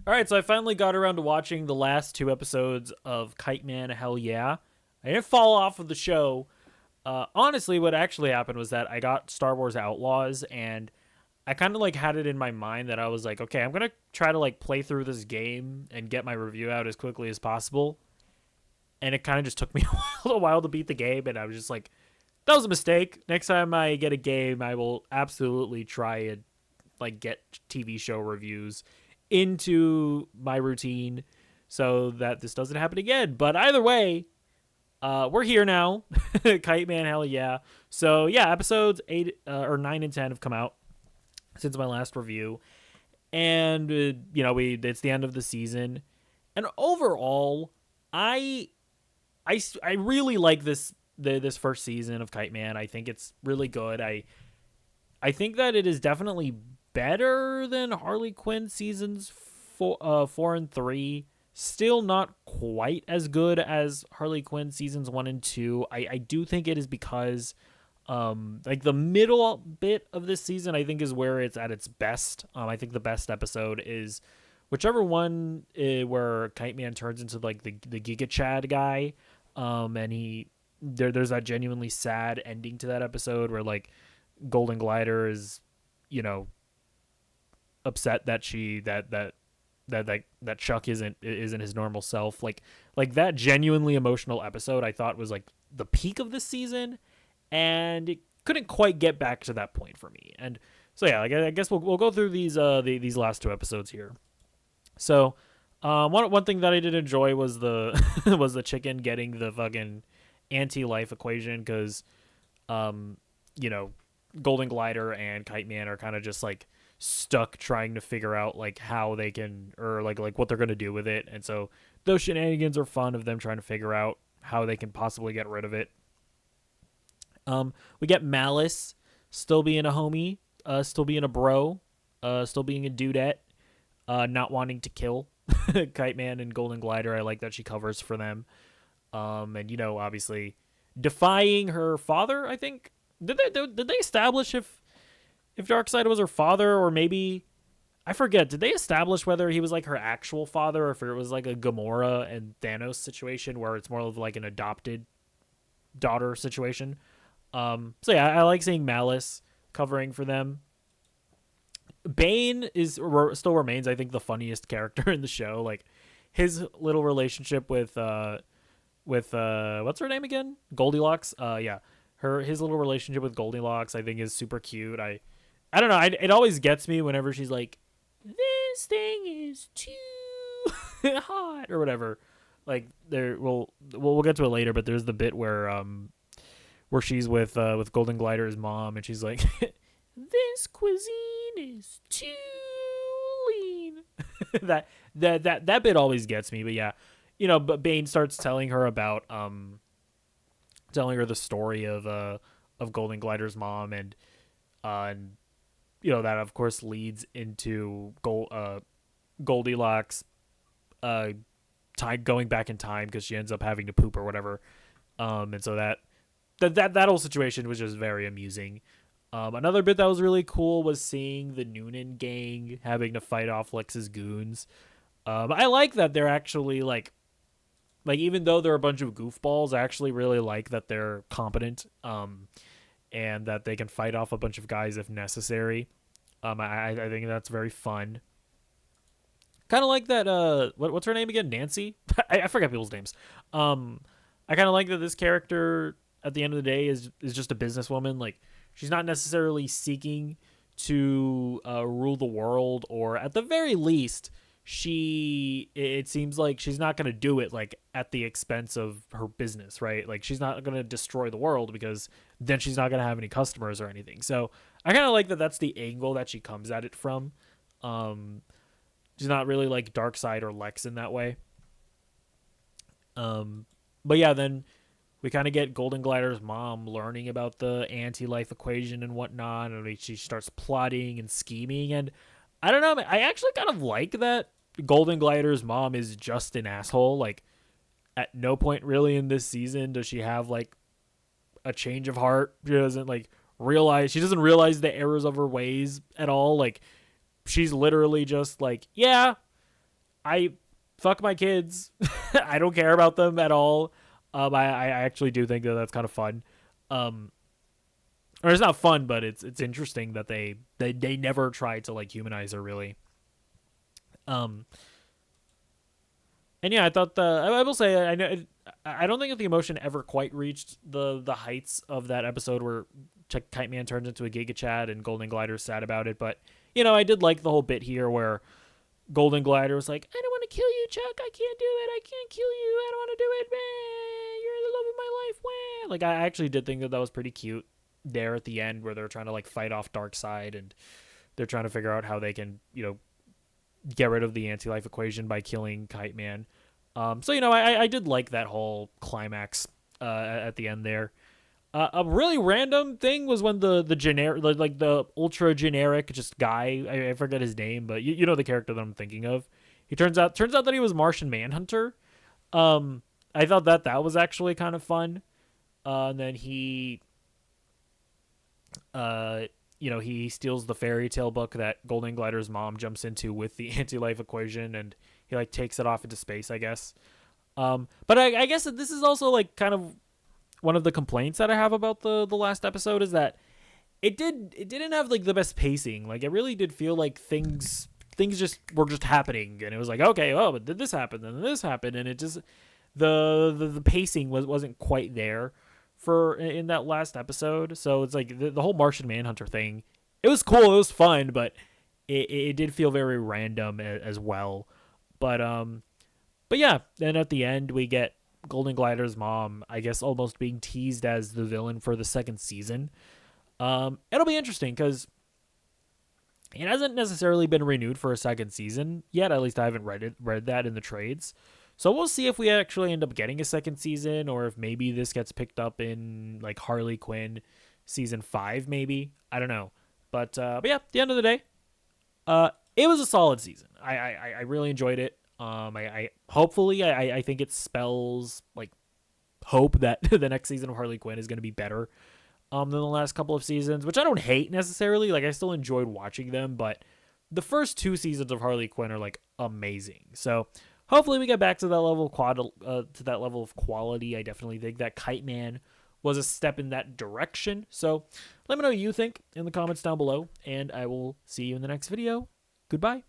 All right, so I finally got around to watching the last two episodes of Kite Man. Hell yeah! I didn't fall off of the show. Honestly, what actually happened was that I got Star Wars Outlaws, and I kind of like had it in my mind that I was like, okay, I'm gonna try to like play through this game and get my review out as quickly as possible. And it kind of just took me a while to beat the game, and I was just like, that was a mistake. Next time I get a game, I will absolutely try and like get TV show reviews into my routine so that this doesn't happen again. But either way, we're here now. Kite Man, hell yeah. So yeah, episodes 8 or 9 and 10 have come out since my last review, and it's the end of the season. And overall, I really like this first season of Kite Man. I think it's really good. I think that it is definitely better than Harley Quinn seasons 4 and 3. Still not quite as good as Harley Quinn seasons 1 and 2. I do think it is because like the middle bit of this season, I think, is where it's at its best. I think the best episode is whichever one where Kite Man turns into like the Giga Chad guy. And there's that genuinely sad ending to that episode where like Golden Glider is, upset that that Chuck isn't his normal self. Like that genuinely emotional episode I thought was like the peak of this season, and it couldn't quite get back to that point for me. And so yeah, like I guess we'll go through these last two episodes here. So one thing that I did enjoy was the was the chicken getting the fucking anti-life equation, because Golden Glider and Kite Man are kind of just like stuck trying to figure out like how they can, or like what they're gonna do with it. And so those shenanigans are fun, of them trying to figure out how they can possibly get rid of it. We get Malice still being a homie, still being a bro, still being a dudette, not wanting to kill Kite Man and Golden Glider. I like that she covers for them. And obviously defying her father. I think did they establish if Darkseid was her father, or maybe I forget. Did they establish whether he was like her actual father, or if it was like a Gamora and Thanos situation where it's more of like an adopted daughter situation? So yeah, I like seeing Malice covering for them. Bane still remains, I think, the funniest character in the show. Like his little relationship with what's her name again? Goldilocks. His little relationship with Goldilocks, I think, is super cute. I don't know. It always gets me whenever she's like, "This thing is too hot" or whatever. Like we'll get to it later, but there's the bit where she's with Golden Glider's mom, and she's like, "This cuisine is too lean." that bit always gets me. But yeah, but Bane starts telling her about telling her the story of Golden Glider's mom, and that of course leads into Goldilocks going back in time because she ends up having to poop or whatever, and so that whole situation was just very amusing. Another bit that was really cool was seeing the Noonan gang having to fight off Lex's goons. I like that they're actually like even though they're a bunch of goofballs, I actually really like that they're competent, and that they can fight off a bunch of guys if necessary. I think that's very fun. Kind of like that. What's her name again? Nancy. I forget people's names. I kind of like that this character at the end of the day is just a businesswoman. Like she's not necessarily seeking to rule the world, or at the very least, it seems like she's not going to do it like at the expense of her business, right? Like she's not going to destroy the world, because then she's not going to have any customers or anything. So I kind of like that that's the angle that she comes at it from. She's not really like Darkseid or Lex in that way. But yeah, then we kind of get Golden Glider's mom learning about the anti-life equation and whatnot, and she starts plotting and scheming. And I don't know, I actually kind of like that Golden Glider's mom is just an asshole. Like at no point really in this season does she have like a change of heart. She doesn't realize the errors of her ways at all. Like she's literally just like, yeah, I fuck my kids. I don't care about them at all. I actually do think that that's kind of fun. Or it's not fun, but it's interesting that they never try to like humanize her really. Um, and yeah, I thought I will say I know I don't think that the emotion ever quite reached the heights of that episode where Kite Man turns into a Giga Chad and Golden Glider's sad about it. But I did like the whole bit here where Golden Glider was like, "I don't want to kill you, Chuck. I can't do it. I can't kill you. I don't want to do it. Man, you're the love of my life." Man. Like I actually did think that that was pretty cute there at the end where they're trying to like fight off Darkseid and they're trying to figure out how they can get rid of the anti-life equation by killing Kite Man. So I did like that whole climax at the end there. A really random thing was when the generic like the ultra generic just guy, I forget his name, but you know the character that I'm thinking of. He turns out that he was Martian Manhunter. I thought that was actually kind of fun. And then he he steals the fairy tale book that Golden Glider's mom jumps into with the anti-life equation, and he like takes it off into space, I guess. But I guess that this is also like kind of one of the complaints that I have about the last episode is that it didn't have like the best pacing. Like it really did feel like things just were just happening, and it was like, okay, oh, but did this happen, then this happened, and it just the pacing wasn't quite there for in that last episode. So it's like the whole Martian Manhunter thing. It was cool, it was fun, but it did feel very random as well. But yeah, then at the end we get Golden Glider's mom, I guess, almost being teased as the villain for the second season. It'll be interesting because it hasn't necessarily been renewed for a second season yet. At least I haven't read that in the trades. So we'll see if we actually end up getting a second season, or if maybe this gets picked up in like Harley Quinn season 5, maybe. I don't know. But yeah, at the end of the day, it was a solid season. I really enjoyed it. I hopefully I think it spells like hope that the next season of Harley Quinn is going to be better than the last couple of seasons, which I don't hate necessarily. Like I still enjoyed watching them, but the first 2 seasons of Harley Quinn are like amazing. So hopefully we get back to that level of quality. I definitely think that Kite Man was a step in that direction. So let me know what you think in the comments down below, and I will see you in the next video. Goodbye.